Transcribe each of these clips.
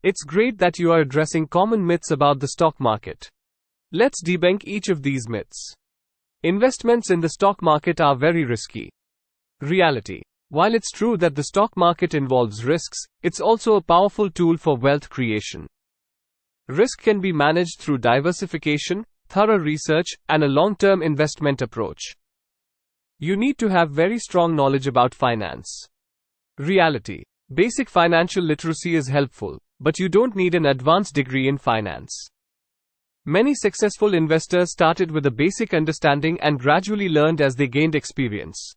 It's great that you are addressing common myths about the stock market. Let's debunk each of these myths. Investments in the stock market are very risky. Reality. While it's true that the stock market involves risks, it's also a powerful tool for wealth creation. Risk can be managed through diversification, thorough research, and a long-term investment approach. You need to have very strong knowledge about finance. Reality. Basic financial literacy is helpful, but you don't need an advanced degree in finance. Many successful investors started with a basic understanding and gradually learned as they gained experience.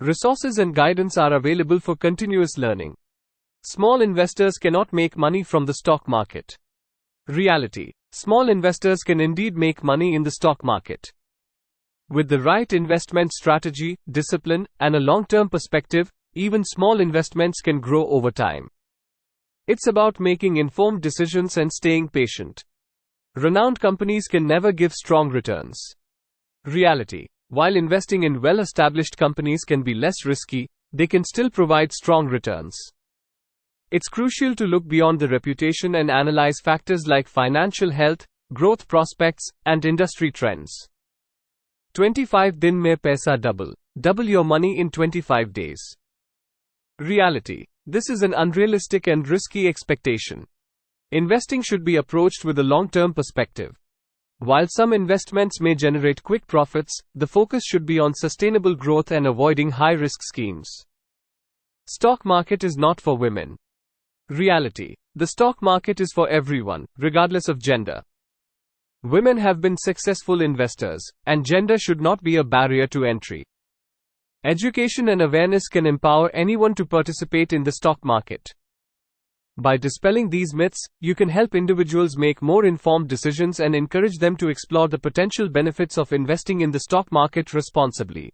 Resources and guidance are available for continuous learning. Small investors cannot make money from the stock market. Reality. Small investors can indeed make money in the stock market. With the right investment strategy, discipline, and a long-term perspective, even small investments can grow over time. It's about making informed decisions and staying patient. Renowned companies can never give strong returns. Reality. While investing in well-established companies can be less risky, they can still provide strong returns. It's crucial to look beyond the reputation and analyze factors like financial health, growth prospects, and industry trends. 25 दिन में पैसा double. Double your money in 25 days. Reality. This is an unrealistic and risky expectation. Investing should be approached with a long-term perspective. While some investments may generate quick profits, the focus should be on sustainable growth and avoiding high-risk schemes. Stock market is not for women. Reality. The stock market is for everyone, regardless of gender. Women have been successful investors, and gender should not be a barrier to entry. Education and awareness can empower anyone to participate in the stock market. By dispelling these myths, you can help individuals make more informed decisions and encourage them to explore the potential benefits of investing in the stock market responsibly.